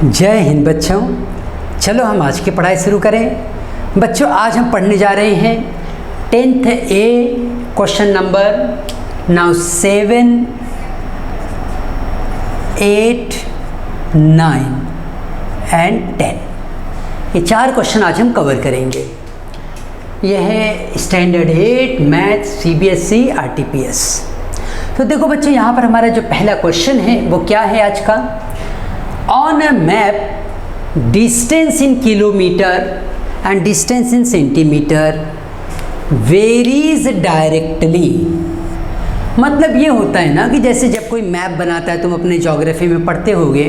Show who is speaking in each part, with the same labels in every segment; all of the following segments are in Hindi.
Speaker 1: जय हिंद बच्चों। चलो हम आज की पढ़ाई शुरू करें। बच्चों आज हम पढ़ने जा रहे हैं 10th A question number now 7, 8, 9 and 10। ये 4 क्वेश्चन आज हम कवर करेंगे। यह है स्टैंडर्ड 8 मैथ CBSE RTPS। तो देखो बच्चों, यहाँ पर हमारा जो पहला क्वेश्चन है वो क्या है आज का। On a map distance in kilometre and distance in centimetre varies directly. मतलब ये होता है ना कि जैसे जब कोई मैप बनाता है, तुम अपने ज्योग्राफी में पढ़ते होगे,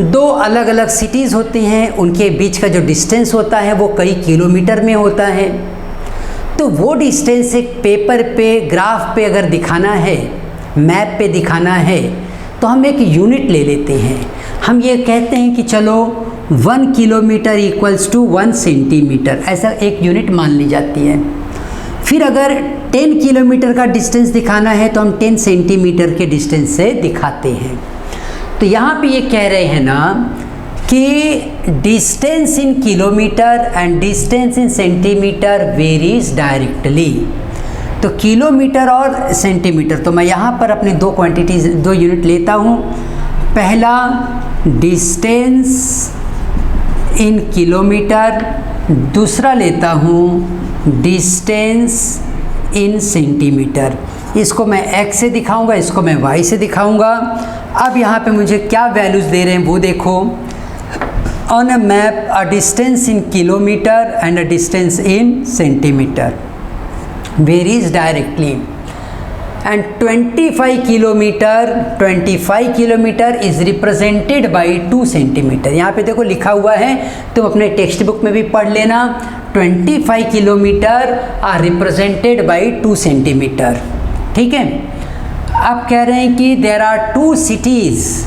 Speaker 1: 2 अलग अलग सिटीज़ होती हैं, उनके बीच का जो डिस्टेंस होता है वो कई किलोमीटर में होता है। तो वो डिस्टेंस एक पेपर पे, ग्राफ पे अगर दिखाना है, मैप पे दिखाना है, तो हम एक यूनिट ले लेते हैं। हम ये कहते हैं कि चलो 1 किलोमीटर इक्वल्स टू 1 सेंटीमीटर, ऐसा एक यूनिट मान ली जाती है। फिर अगर 10 किलोमीटर का डिस्टेंस दिखाना है तो हम 10 सेंटीमीटर के डिस्टेंस से दिखाते हैं। तो यहाँ पे ये कह रहे हैं ना कि distance in kilometre and distance in centimetre varies directly. तो किलोमीटर और सेंटीमीटर, तो मैं यहाँ पर अपनी 2 क्वांटिटीज, 2 यूनिट लेता हूँ। पहला डिस्टेंस इन किलोमीटर, दूसरा लेता हूँ डिस्टेंस इन सेंटीमीटर। इसको मैं x से दिखाऊंगा, इसको मैं y से दिखाऊंगा। अब यहाँ पे मुझे क्या वैल्यूज़ दे रहे हैं वो देखो। On a map a distance in kilometre and a distance in centimetre varies directly and 25 kilometre is represented by 2 centimetre. यहाँ पे देखो लिखा हुआ है, तुम अपने टेक्स्ट बुक में भी पढ़ लेना। 25 kilometres are represented by 2 centimetres. ठीक है। अब कह रहे हैं कि there are 2 cities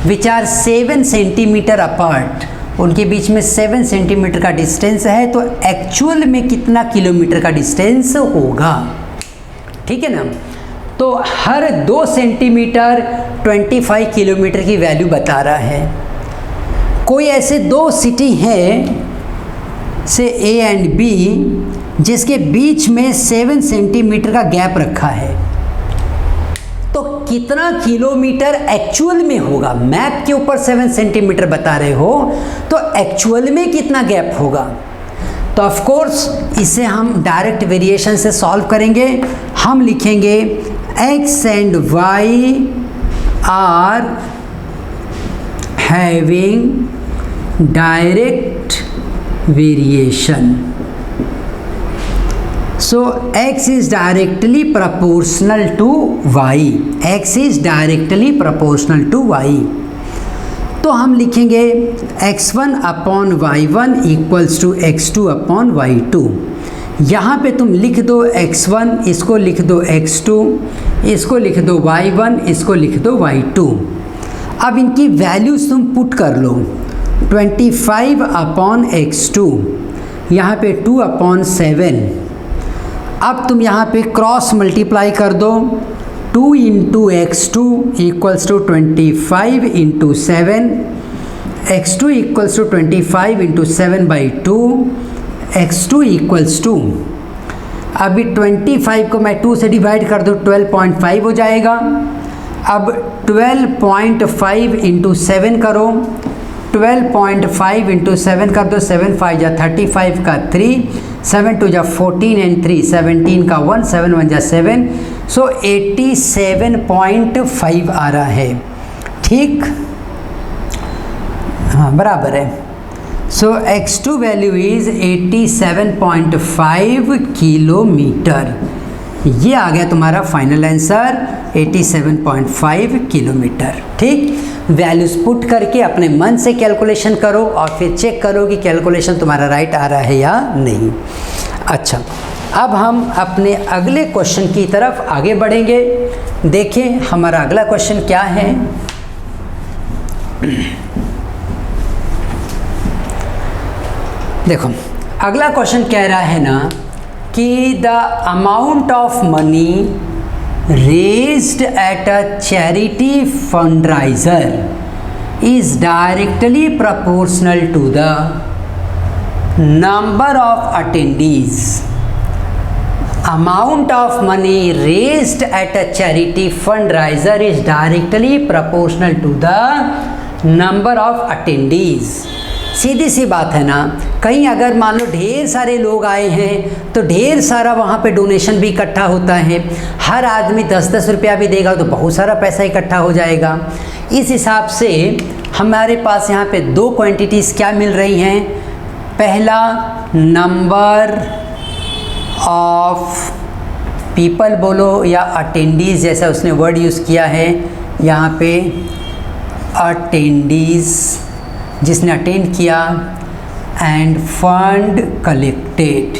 Speaker 1: which are 7 centimetres apart. उनके बीच में 7 सेंटीमीटर का डिस्टेंस है, तो एक्चुअल में कितना किलोमीटर का डिस्टेंस होगा। ठीक है ना। तो हर 2 सेंटीमीटर 25 किलोमीटर की वैल्यू बता रहा है। कोई ऐसे 2 सिटी हैं से A एंड B जिसके बीच में 7 सेंटीमीटर का गैप रखा है, तो कितना किलोमीटर एक्चुअल में होगा। मैप के ऊपर 7 सेंटीमीटर बता रहे हो, तो एक्चुअल में कितना गैप होगा। तो ऑफ कोर्स इसे हम डायरेक्ट वेरिएशन से सॉल्व करेंगे। हम लिखेंगे x and y are having direct variation. So x is directly proportional to y. x is directly proportional to y. तो हम लिखेंगे x1 upon y1 equals to x2 upon y2। यहाँ पे तुम लिख दो x1, इसको लिख दो x2, इसको लिख दो y1, इसको लिख दो y2। अब इनकी वैल्यूज तुम पुट कर लो। 25 अपॉन x2, यहाँ पे 2 अपॉन 7। अब तुम यहाँ पे क्रॉस मल्टीप्लाई कर दो। 2 into x2 equals to 25 into 7, x2 equals to 25 into 7/2, x2 equals to, अभी 25 को मैं 2 से डिवाइड कर दूँ 12.5 हो जाएगा। अब 12.5 इंटू 7 करो, 12.5 इंटू 7 कर दो, 7 5 जा 35 का 3, 7 2 जा 14 एंड 3 17 का 1, 7 1 जा 7, सो 87.5 आ रहा है। ठीक, हाँ बराबर है। सो x2 वैल्यू इज 87.5 किलोमीटर। ये आ गया तुम्हारा फाइनल आंसर 87.5 किलोमीटर। ठीक, वैल्यूज पुट करके अपने मन से कैलकुलेशन करो और फिर चेक करो कि कैलकुलेशन तुम्हारा राइट आ रहा है या नहीं। अच्छा, अब हम अपने अगले क्वेश्चन की तरफ आगे बढ़ेंगे। देखें हमारा अगला क्वेश्चन क्या है। देखो अगला क्वेश्चन कह रहा है ना कि the amount of money raised at a charity fundraiser is directly proportional to the number of attendees. Amount of money raised at a charity fundraiser is directly proportional to the number of attendees. सीधी सी बात है ना, कहीं अगर मान लो ढेर सारे लोग आए हैं तो ढेर सारा वहाँ पे डोनेशन भी इकट्ठा होता है, हर आदमी 10-10 रुपया भी देगा तो बहुत सारा पैसा इकट्ठा हो जाएगा। इस हिसाब से हमारे पास यहाँ पे दो क्वांटिटीज़ क्या मिल रही हैं, पहला नंबर ऑफ पीपल बोलो या अटेंडीज़, जैसा उसने वर्ड यूज़ किया है यहाँ पे अटेंडीज़ जिसने अटेंड किया, एंड फंड कलेक्टेड।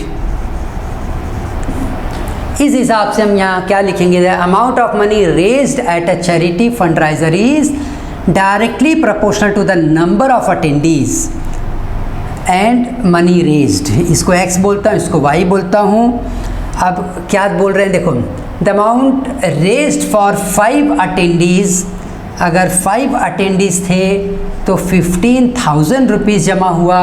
Speaker 1: इस हिसाब से हम यहाँ क्या लिखेंगे, the amount of money raised at a charity fundraiser is directly proportional to the number of attendees and money raised. इसको x बोलता हूँ, इसको y बोलता हूँ। अब क्या बोल रहे हैं देखो, the amount raised for 5 attendees, अगर 5 अटेंडीज़ थे तो 15,000 रुपीज़ जमा हुआ।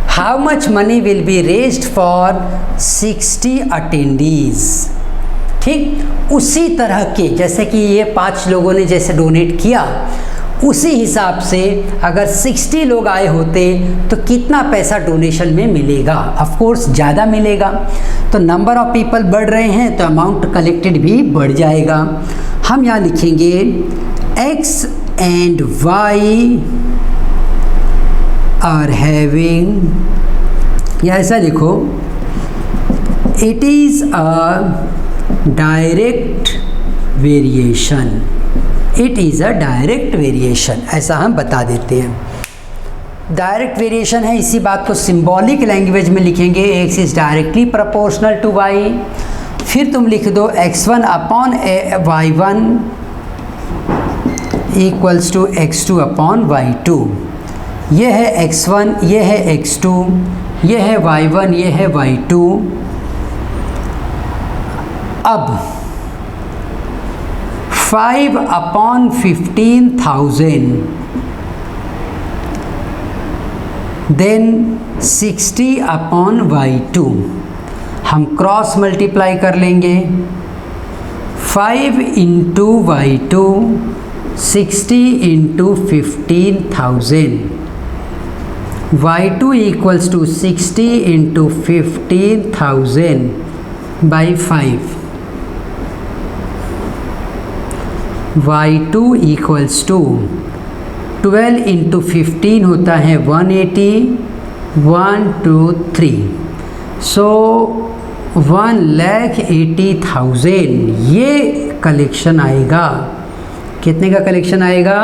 Speaker 1: How much money will be raised for 60 attendees. ठीक उसी तरह के जैसे कि ये 5 लोगों ने जैसे डोनेट किया, उसी हिसाब से अगर 60 लोग आए होते तो कितना पैसा डोनेशन में मिलेगा, ऑफ कोर्स ज़्यादा मिलेगा। तो नंबर ऑफ पीपल बढ़ रहे हैं तो अमाउंट कलेक्टेड भी बढ़ जाएगा। हम यहाँ लिखेंगे x and y are having, या ऐसा लिखो, it is a direct variation, it is a direct variation, ऐसा हम बता देते हैं। डायरेक्ट वेरिएशन है, इसी बात को सिंबॉलिक लैंग्वेज में लिखेंगे, x is directly proportional to y। फिर तुम लिख दो x1 upon y1 equals to x2 upon y2। ये है x1, ये है x2, ये है y1, ये है y2। अब 5 अपॉन 15,000 देन 60 अपॉन y2, हम क्रॉस मल्टीप्लाई कर लेंगे। 5 into y2 60 into 15,000, y2 equals to 60 into 15,000 by 5, y2 equals to 12 into 15 होता है 180, 1 2 3, सो 1,80,000 ये कलेक्शन आएगा। कितने का कलेक्शन आएगा,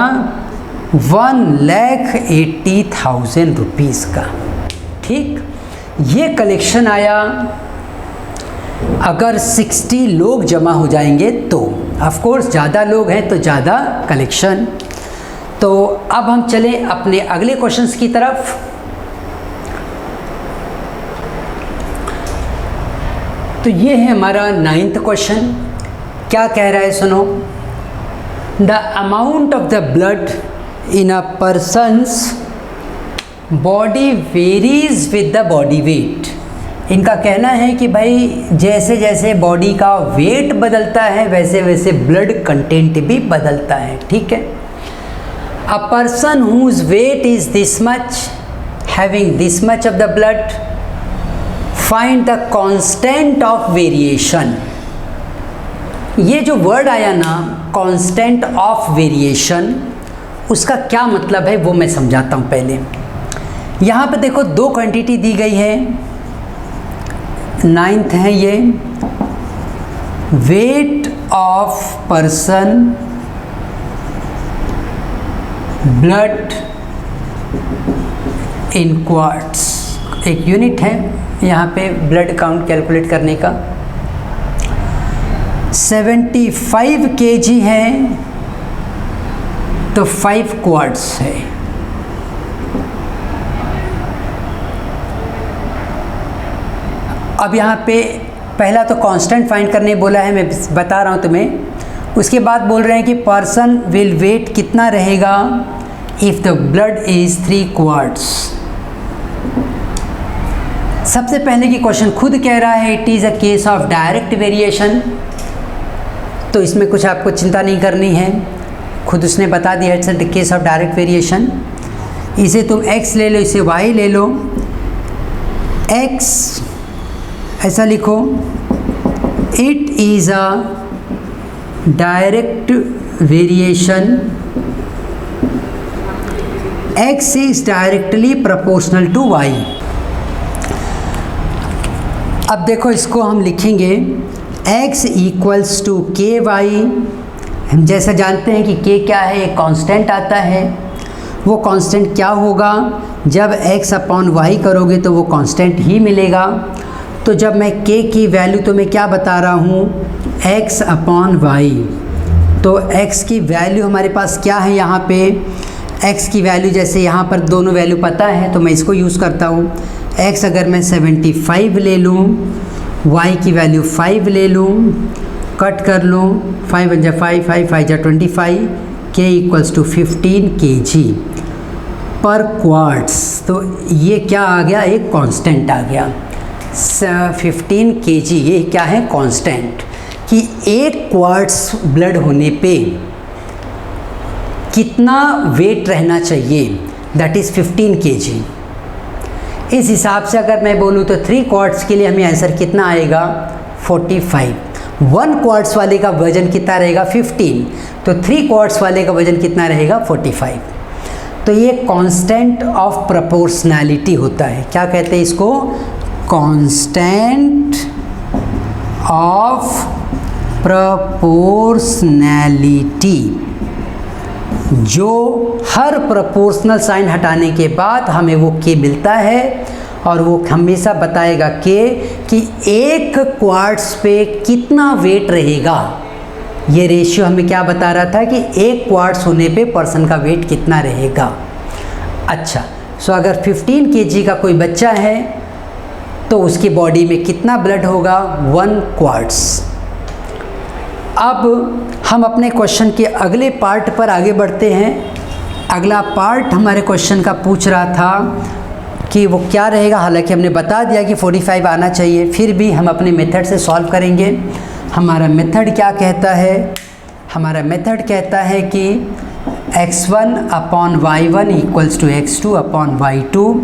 Speaker 1: 1,80,000 रुपीज़ का। ठीक, ये कलेक्शन आया। अगर 60 लोग जमा हो जाएंगे तो ऑफ कोर्स ज़्यादा लोग हैं तो ज़्यादा कलेक्शन। तो अब हम चलें अपने अगले क्वेश्चंस की तरफ। तो ये है हमारा 9th क्वेश्चन। क्या कह रहा है सुनो, the amount of the blood in a persons body varies with the body weight. इनका कहना है कि भाई जैसे जैसे बॉडी का वेट बदलता है वैसे वैसे ब्लड कंटेंट भी बदलता है। ठीक है, a person whose weight is this much having this much of the blood, find the constant of variation. ये जो वर्ड आया ना कांस्टेंट ऑफ वेरिएशन, उसका क्या मतलब है वो मैं समझाता हूँ। पहले यहाँ पे देखो दो क्वांटिटी दी गई है, 9th है ये, weight of person blood in quartz, एक यूनिट है यहाँ पे ब्लड काउंट कैलकुलेट करने का। 75 kg है तो 5 क्वार्ट्स है। अब यहाँ पे पहला तो कांस्टेंट फाइंड करने बोला है, मैं बता रहा हूँ तुम्हें। उसके बाद बोल रहे हैं कि पर्सन विल वेट कितना रहेगा if the blood is 3 quartz. सबसे पहले की क्वेश्चन खुद कह रहा है it is a case of direct variation, तो इसमें कुछ आपको चिंता नहीं करनी है, खुद उसने बता दिया it's a case of direct variation. इसे तुम x ले लो, इसे y ले लो। x ऐसा लिखो, it is a direct variation, x is directly proportional to y। अब देखो इसको हम लिखेंगे x equals to k y. हम जैसा जानते हैं कि k क्या है, एक कांस्टेंट आता है। वो कांस्टेंट क्या होगा, जब x अपॉन वाई करोगे तो वो कांस्टेंट ही मिलेगा। तो जब मैं k की वैल्यू तो मैं क्या बता रहा हूँ, x अपॉन वाई, तो x की वैल्यू हमारे पास क्या है यहाँ पे, x की वैल्यू जैसे यहाँ पर दोनों वैल्यू पता है तो मैं इसको यूज़ करता हूँ। x अगर मैं 75 ले लूँ, y की वैल्यू 5 ले लूँ, कट कर लूँ, 5 × 5, 5 × 5 = 25, k इक्वल्स टू 15 kg पर क्वार्ट्स। तो ये क्या आ गया, एक कांस्टेंट आ गया 15 kg। ये क्या है, कांस्टेंट, कि 1 क्वार्ट्स ब्लड होने पे कितना वेट रहना चाहिए, दैट इज़ 15 kg। इस हिसाब से अगर मैं बोलूँ तो 3 क्वार्ट्स के लिए हमें आंसर कितना आएगा, 45। 1 क्वार्ट्स वाले का वजन कितना रहेगा, 15, तो 3 क्वार्ट्स वाले का वजन कितना रहेगा, 45। तो ये कांस्टेंट ऑफ प्रोपोर्शनैलिटी होता है। क्या कहते हैं इसको, कांस्टेंट ऑफ प्रोपोर्शनैलिटी, जो हर प्रोपोर्शनल साइन हटाने के बाद हमें वो के मिलता है, और वो हमेशा बताएगा कि 1 क्वार्ट्स पे कितना वेट रहेगा। ये रेशियो हमें क्या बता रहा था कि 1 क्वार्ट्स होने पे पर्सन का वेट कितना रहेगा। अच्छा, सो अगर 15 kg का कोई बच्चा है तो उसकी बॉडी में कितना ब्लड होगा, 1 क्वार्ट्स। अब हम अपने क्वेश्चन के अगले पार्ट पर आगे बढ़ते हैं। अगला पार्ट हमारे क्वेश्चन का पूछ रहा था कि वो क्या रहेगा, हालांकि हमने बता दिया कि 45 आना चाहिए, फिर भी हम अपने मेथड से सॉल्व करेंगे। हमारा मेथड क्या कहता है, हमारा मेथड कहता है कि x1 upon y1 equals to x2 upon y2।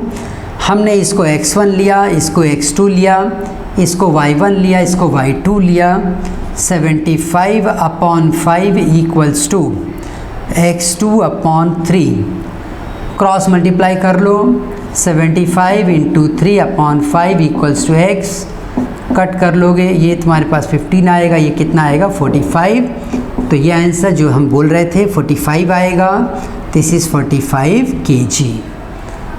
Speaker 1: हमने इसको x1 लिया, इसको x2 लिया, इसको y1 लिया, इसको y2 लिया। 75 upon 5 equals to x2 upon 3। Cross multiply कर लो, 75 × 3 upon 5 equals to x। Cut कर लोगे, ये तुम्हारे पास 15 आएगा, ये कितना आएगा, 45। तो ये आंसर जो हम बोल रहे थे 45 आएगा। This is 45 kg।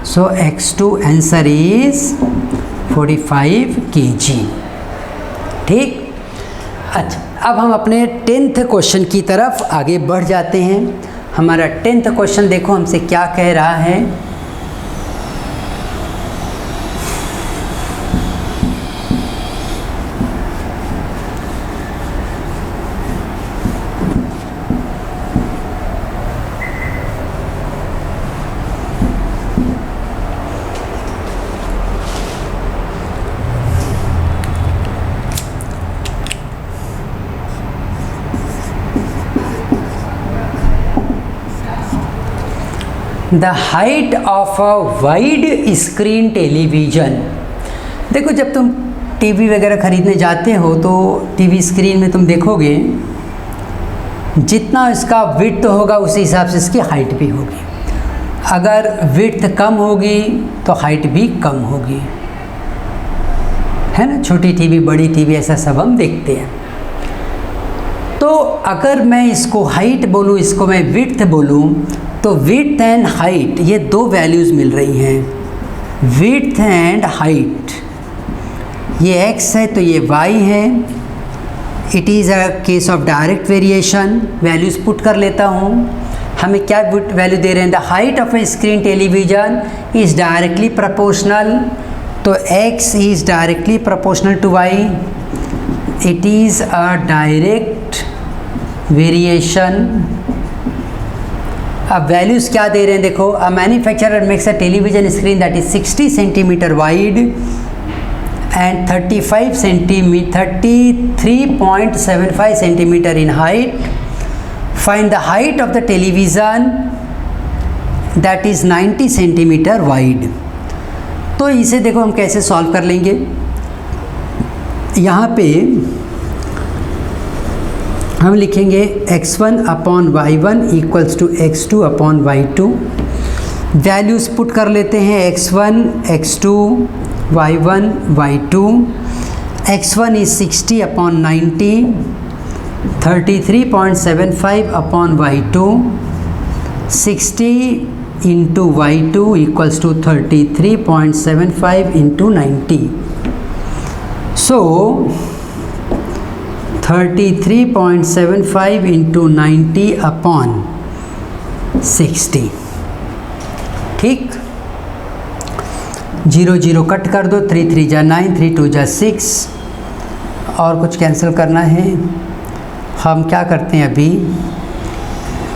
Speaker 1: So x2 answer is 45 kg। ठीक, अच्छा, अब हम अपने 10th क्वेश्चन की तरफ आगे बढ़ जाते हैं। हमारा 10th क्वेश्चन देखो हमसे क्या कह रहा है। The height of a wide screen television. देखो, जब तुम टीवी वगैरह ख़रीदने जाते हो तो टीवी स्क्रीन में तुम देखोगे जितना इसका विड्थ होगा उसी हिसाब से इसकी हाइट भी होगी। अगर विड्थ कम होगी तो हाइट भी कम होगी, है ना। छोटी टीवी, बड़ी टीवी, ऐसा सब हम देखते हैं। तो अगर मैं इसको हाइट बोलूँ, इसको मैं विड्थ बोलूँ, तो विड्थ एंड हाइट ये 2 वैल्यूज़ मिल रही हैं। विड्थ एंड हाइट, ये x है तो ये y है। It is a case of direct variation. Values put कर लेता हूँ। हमें क्या वैल्यू दे रहे हैं, the height of a screen television is directly proportional, तो x is directly proportional to y। It is a direct variation अब वैल्यूज़ क्या दे रहे हैं देखो, a manufacturer makes a television screen that is 60 centimetre wide and 33.75 centimetre in height. Find the height of the television that is 90 centimetre wide. तो इसे देखो हम कैसे सॉल्व कर लेंगे. यहाँ पे हम लिखेंगे x1 upon y1 equals to x2 upon y2. Values put कर लेते हैं, x1 x2 y1 y2. x1 is 60 upon 90, 33.75 upon y2. 60 into y2 equals to 33.75 into 90. So 33.75 into 90 upon 60. ठीक, 0 0 कट कर दो, 3 3 जा 9, 3 2 जा 6 और कुछ कैंसिल करना है. हम क्या करते हैं अभी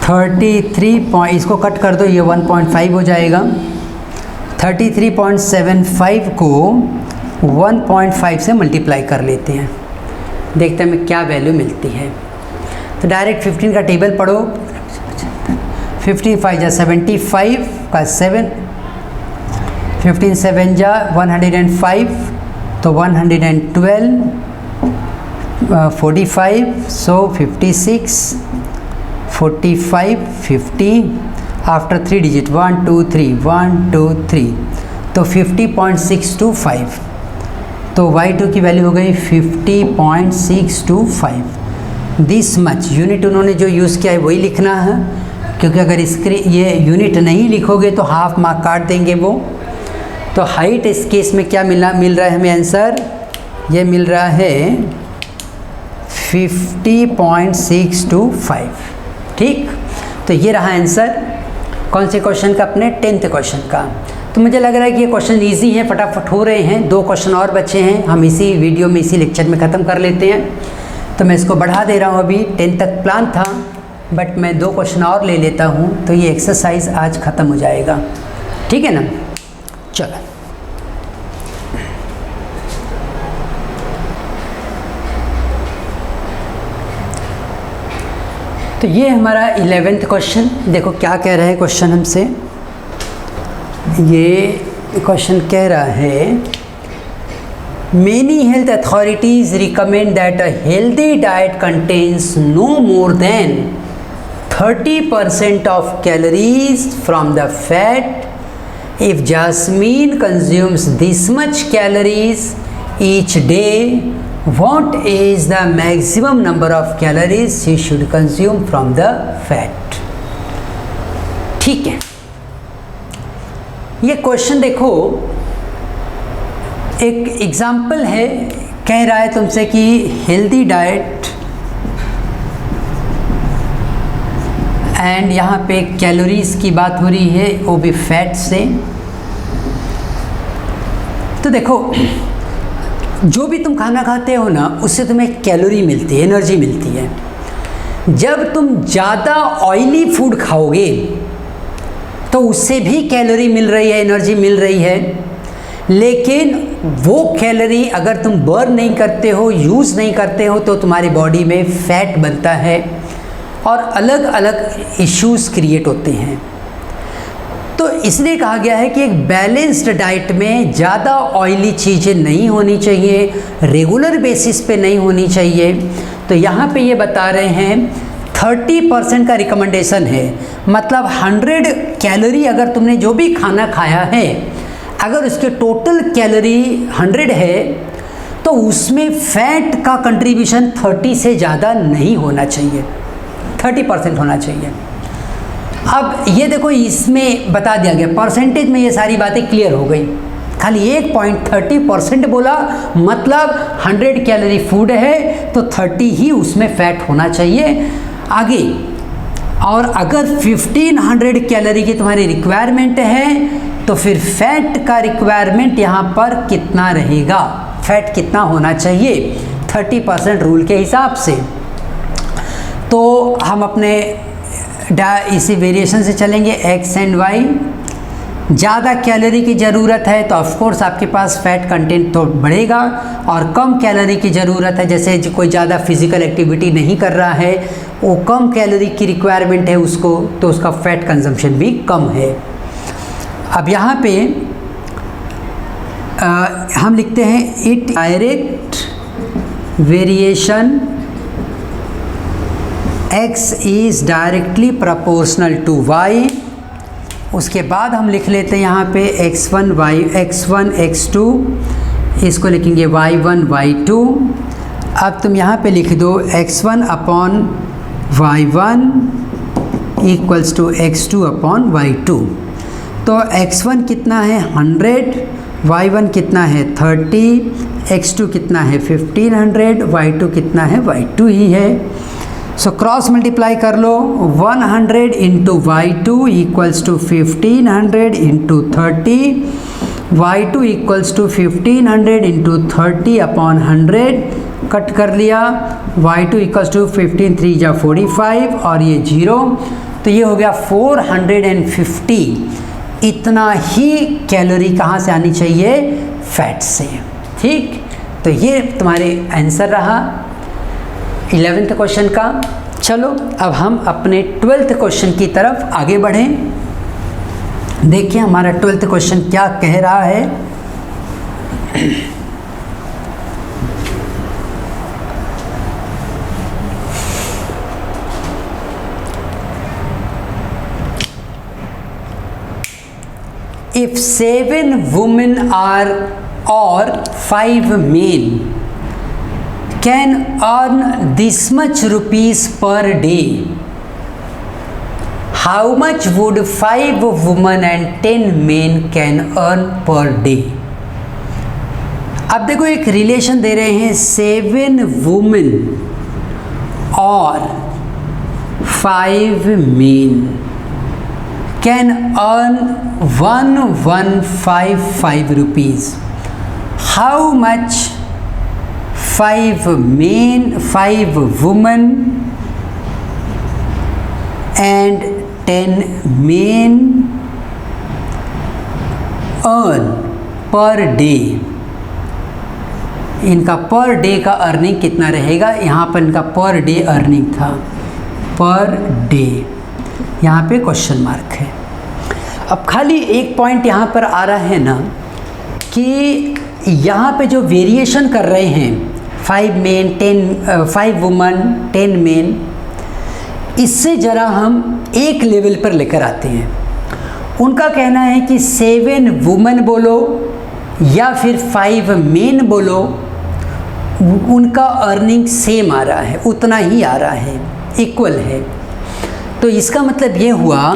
Speaker 1: 33 इसको कट कर दो, ये 1.5 हो जाएगा. 33.75 को 1.5 से मल्टीप्लाई कर लेते हैं, देखते हैं हमें क्या वैल्यू मिलती है. तो डायरेक्ट 15 का टेबल पढ़ो. 15 5 जा 75 का 7, 15 7 जा 105 तो 112, 45 सो 56, 45 50 आफ्टर 3 डिजिट 1 2 3 1 2 3 तो 50.625. तो y2 की वैल्यू हो गई 50.625. दिस मच यूनिट उन्होंने जो यूज़ किया है वही लिखना है, क्योंकि अगर ये यूनिट नहीं लिखोगे तो हाफ मार्क काट देंगे वो. तो हाइट इस केस में क्या मिल रहा है हमें आंसर, ये मिल रहा है 50.625. ठीक, तो ये रहा आंसर कौन से क्वेश्चन का, अपने 10th क्वेश्चन का. तो मुझे लग रहा है कि ये क्वेश्चन इजी हैं, फटाफट हो रहे हैं. 2 क्वेश्चन और बचे हैं, हम इसी वीडियो में इसी लेक्चर में ख़त्म कर लेते हैं. तो मैं इसको बढ़ा दे रहा हूँ, अभी 10 तक प्लान था बट मैं 2 क्वेश्चन और ले लेता हूँ तो ये एक्सरसाइज आज ख़त्म हो जाएगा. ठीक है ना, चलो. तो ये हमारा 11th क्वेश्चन. देखो क्या कह रहा है क्वेश्चन हमसे. ये क्वेश्चन कह रहा है many health authorities recommend that a healthy diet contains no more than 30% of calories from the fat. If Jasmine consumes this much calories each day, what is the maximum number of calories she should consume from the fat. ठीक है, ये क्वेश्चन देखो एक एग्जाम्पल है. कह रहा है तुमसे कि हेल्दी डाइट एंड यहाँ पे कैलोरीज की बात हो रही है, वो भी फैट से. तो देखो जो भी तुम खाना खाते हो ना उससे तुम्हें कैलोरी मिलती है, एनर्जी मिलती है. जब तुम ज़्यादा ऑयली फूड खाओगे तो उससे भी कैलोरी मिल रही है, एनर्जी मिल रही है. लेकिन वो कैलोरी अगर तुम बर्न नहीं करते हो, यूज़ नहीं करते हो तो तुम्हारी बॉडी में फैट बनता है और अलग अलग इश्यूज़ क्रिएट होते हैं. तो इसलिए कहा गया है कि एक बैलेंस्ड डाइट में ज़्यादा ऑयली चीज़ें नहीं होनी चाहिए, रेगुलर बेसिस पे नहीं होनी चाहिए. तो यहाँ पे ये बता रहे हैं 30% का रिकमेंडेशन है. मतलब 100 कैलोरी अगर तुमने जो भी खाना खाया है, अगर उसके टोटल कैलोरी 100 है तो उसमें फैट का कंट्रीब्यूशन 30 से ज़्यादा नहीं होना चाहिए, 30% होना चाहिए. अब ये देखो इसमें बता दिया गया, परसेंटेज में ये सारी बातें क्लियर हो गई. खाली एक पॉइंट 30% बोला, मतलब 100 कैलोरी फूड है तो 30 ही उसमें फैट होना चाहिए. आगे और अगर 1500 कैलोरी की तुम्हारी रिक्वायरमेंट है तो फिर फैट का रिक्वायरमेंट यहाँ पर कितना रहेगा, फैट कितना होना चाहिए 30% रूल के हिसाब से. तो हम अपने इसी वेरिएशन से चलेंगे, एक्स एंड वाई। ज़्यादा कैलोरी की ज़रूरत है तो ऑफकोर्स आपके पास फैट कंटेंट तो बढ़ेगा, और कम कैलोरी की ज़रूरत है, जैसे कोई ज़्यादा फिजिकल एक्टिविटी नहीं कर रहा है, वो कम कैलोरी की रिक्वायरमेंट है उसको, तो उसका फैट कंजम्पशन भी कम है। अब यहाँ पे हम लिखते हैं it direct variation x is directly proportional to y। उसके बाद हम लिख लेते हैं यहाँ पे x1 x2, इसको लिखेंगे y1 y2। अब तुम यहाँ पे लिख दो x1 upon y1 equals to x2 upon y2। तो x1 कितना है 100, y1 कितना है 30, x2 कितना है 1500, y2 कितना है y2 ही है। सो क्रॉस मल्टीप्लाई कर लो, 100 into y2 equals to 1500 into 30, y2 equals to 1500 into 30 upon 100, cut कर लिया, y2 इक्वल्स टू 15 3 जा 45 और ये 0, तो ये हो गया 450। इतना ही कैलोरी कहाँ से आनी चाहिए, फैट से। ठीक, तो ये तुम्हारे आंसर रहा 11th क्वेश्चन का। चलो अब हम अपने 12th क्वेश्चन की तरफ आगे बढ़ें। देखिए हमारा 12th क्वेश्चन क्या कह रहा है। If 7 women are or 5 men can earn this much rupees per day, how much would 5 women and 10 men can earn per day? अब देखो एक रिलेशन दे रहे हैं, 7 women और 5 men can earn 1155 rupees. How much 5 men, 5 women and 10 men earn per day? इनका पर डे का अर्निंग कितना रहेगा? यहाँ पर इनका पर डे अर्निंग था, पर डे, यहाँ पे क्वेश्चन मार्क है। अब खाली एक पॉइंट यहाँ पर आ रहा है ना कि यहाँ पे जो वेरिएशन कर रहे हैं 5 वुमन 10 मेन, इससे ज़रा हम एक लेवल पर लेकर आते हैं। उनका कहना है कि 7 वुमन बोलो या फिर 5 मेन बोलो, उनका अर्निंग सेम आ रहा है, उतना ही आ रहा है, इक्वल है। तो इसका मतलब ये हुआ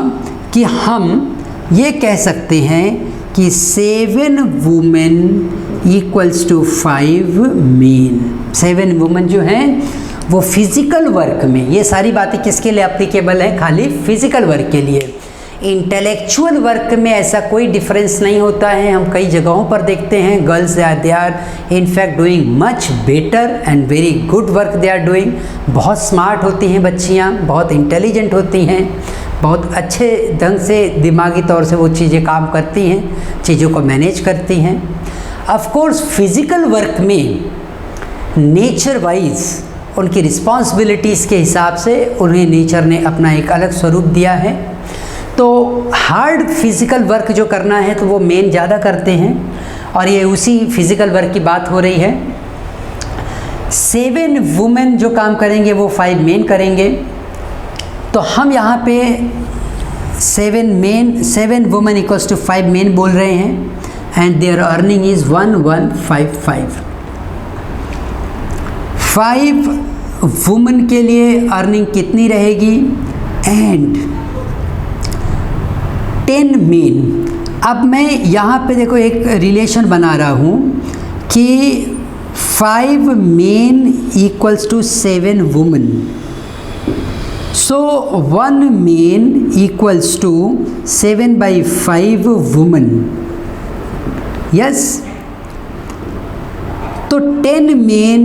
Speaker 1: कि हम ये कह सकते हैं कि 7 women equals to 5 men. 7 women जो हैं वो फिज़िकल वर्क में, ये सारी बातें किसके लिए एप्लीकेबल है? खाली फिज़िकल वर्क के लिए। इंटेलेक्चुअल वर्क में ऐसा कोई डिफरेंस नहीं होता है। हम कई जगहों पर देखते हैं girls they are in fact doing much better and very good work they are doing. बहुत स्मार्ट होती हैं बच्चियाँ, बहुत इंटेलिजेंट होती हैं, बहुत अच्छे ढंग से दिमागी तौर से वो चीज़ें काम करती हैं, चीज़ों को मैनेज करती हैं। ऑफ कोर्स फिज़िकल वर्क में नेचर वाइज उनकी रिस्पॉन्सिबिलिटीज़ के हिसाब से उन्हें नेचर ने अपना एक अलग स्वरूप दिया है। तो हार्ड फिज़िकल वर्क जो करना है तो वो मेन ज़्यादा करते हैं, और ये उसी फिज़िकल वर्क की बात हो रही है। 7 वुमेन जो काम करेंगे वो 5 मेन करेंगे। तो हम यहाँ पे 7 वुमेन इक्वल्स टू 5 मेन बोल रहे हैं, and their earning is 1155। 5 women के लिए अर्निंग कितनी रहेगी एंड 10 मेन। अब मैं यहाँ पे देखो एक रिलेशन बना रहा हूँ कि 5 men equals to 7 women. So 1 men equals to 7/5 women. Yes, तो 10 मेन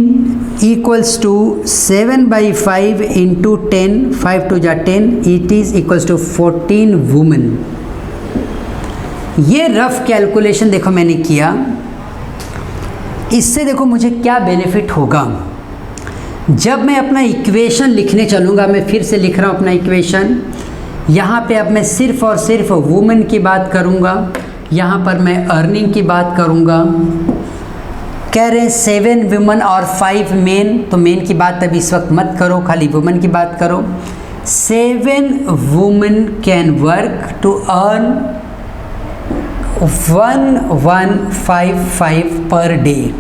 Speaker 1: इक्वल्स टू 7/5 इंटू 10, 5 2 जा 10, it is equals to 14 women. ये रफ कैलकुलेशन देखो मैंने किया। इससे देखो मुझे क्या बेनिफिट होगा। जब मैं अपना इक्वेशन लिखने चलूँगा, मैं फिर से लिख रहा हूँ अपना इक्वेशन। यहाँ पे अब मैं सिर्फ और सिर्फ वुमेन की बात करूँगा, यहाँ पर मैं अर्निंग की बात करूँगा। कह रहे हैं 7 वुमेन और 5 मेन, तो मेन की बात अभी इस वक्त मत करो, खाली वुमेन की बात करो। 7 women can work to earn 1155 per day.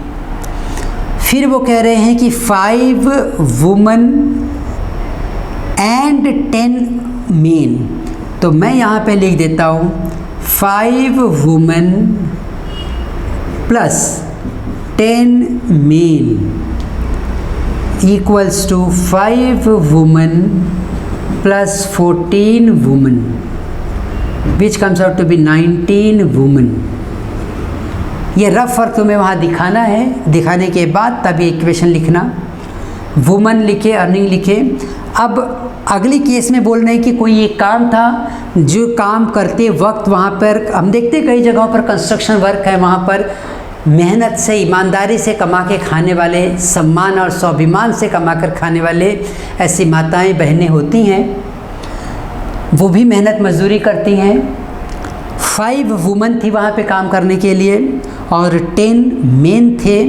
Speaker 1: फिर वो कह रहे हैं कि 5 वुमेन एंड 10 मेन, तो मैं यहाँ पे लिख देता हूँ 5 women plus 10 men equals to 5 women plus 14 women which comes out to be 19 women. ये रफ फर्क तुम्हें वहाँ दिखाना है, दिखाने के बाद तब ये इक्वेशन लिखना। वुमेन लिखे, अर्निंग लिखे। अब अगली केस में बोल रहे हैं कि कोई एक काम था, जो काम करते वक्त वहाँ पर हम देखते कई जगहों पर कंस्ट्रक्शन वर्क है, वहाँ पर मेहनत से ईमानदारी से कमा के खाने वाले, सम्मान और स्वाभिमान से कमा कर खाने वाले ऐसी माताएं बहनें होती हैं, वो भी मेहनत मजदूरी करती हैं। 5 वुमेन थी वहाँ पे काम करने के लिए और 10 मेन थे।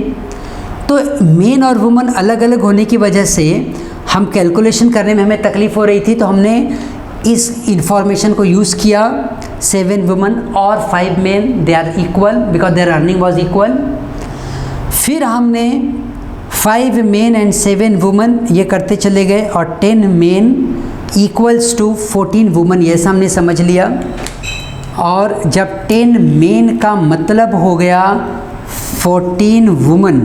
Speaker 1: तो मेन और वुमेन अलग अलग होने की वजह से हम कैलकुलेशन करने में हमें तकलीफ़ हो रही थी, तो हमने इस इंफॉर्मेशन को यूज़ किया। 7 वुमेन और 5 men, they are equal because their earning was equal. फिर हमने 5 मेन एंड 7 वुमेन ये करते चले गए और 10 मेन इक्वल्स टू 14 वुमेन, ये हमने समझ लिया। और जब 10 मेन का मतलब हो गया 14 वुमेन,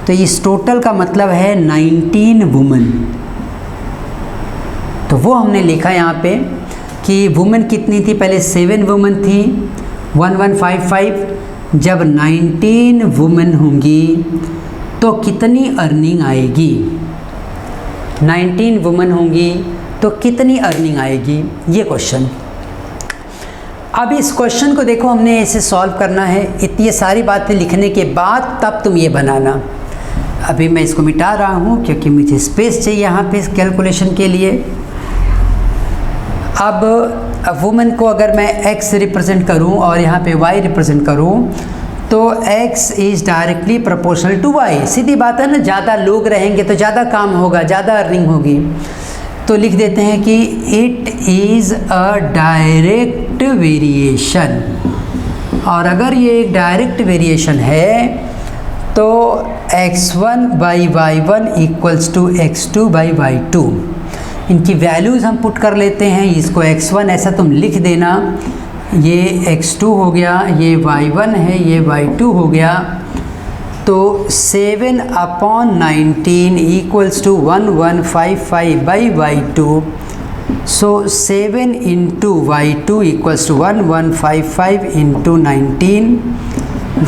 Speaker 1: तो इस टोटल का मतलब है 19 वुमेन। तो वो हमने लिखा यहाँ पे कि वुमेन कितनी थी, पहले 7 वुमेन थी 1155, जब 19 वुमेन होंगी तो कितनी अर्निंग आएगी। 19 वुमेन होंगी तो कितनी अर्निंग आएगी, ये क्वेश्चन। अब इस क्वेश्चन को देखो हमने ऐसे सॉल्व करना है। इतनी सारी बातें लिखने के बाद तब तुम ये बनाना। अभी मैं इसको मिटा रहा हूँ क्योंकि मुझे स्पेस चाहिए यहाँ पे इस कैलकुलेशन के लिए। अब वुमेन को अगर मैं x रिप्रेजेंट करूँ और यहाँ पे y रिप्रेजेंट करूँ, तो x is directly proportional to y। सीधी बात है ना, ज़्यादा लोग रहेंगे तो ज़्यादा काम होगा, ज़्यादा अर्निंग होगी। तो लिख देते हैं कि it is a direct variation. और अगर ये एक डायरेक्ट वेरिएशन है तो x1 by y1 equals to x2 by y2। इनकी वैल्यूज़ हम पुट कर लेते हैं। इसको x1 ऐसा तुम लिख देना, ये x2 हो गया, ये y1 है, ये y2 हो गया। तो 7/19 equals to 1155 by y2। So 7 into y2 equals to 1155 into 19,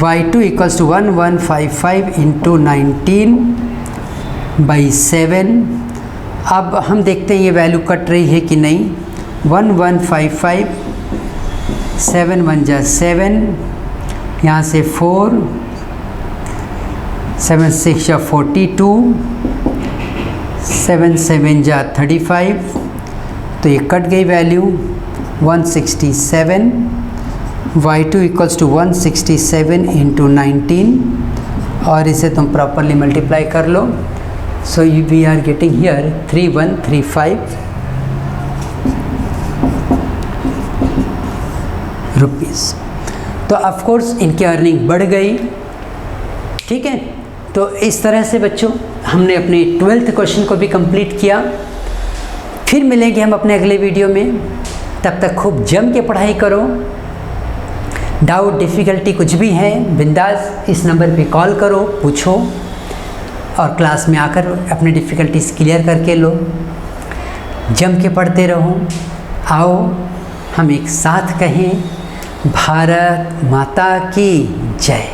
Speaker 1: y2 equals to 1155 into 19 by 7। अब हम देखते हैं ये वैल्यू कट रही है कि नहीं। 1155, 7 1 जा 7, यहाँ से 4, 7 6 जा 42, 7 7 जा 35, तो ये कट गई value 167। y2 equals to 167 into 19, और इसे तुम प्रॉपरली मल्टीप्लाई कर लो। So we are getting here 3135 rupees. तो ऑफ कोर्स इनकी अर्निंग बढ़ गई। ठीक है, तो इस तरह से बच्चों हमने अपने 12th क्वेश्चन को भी कंप्लीट किया। फिर मिलेंगे हम अपने अगले वीडियो में। तब तक खूब जम के पढ़ाई करो। डाउट डिफ़िकल्टी कुछ भी है बिंदास इस नंबर पे कॉल करो, पूछो, और क्लास में आकर अपनी डिफ़िकल्टीज क्लियर करके लो। जम के पढ़ते रहो। आओ हम एक साथ कहें, भारत माता की जय।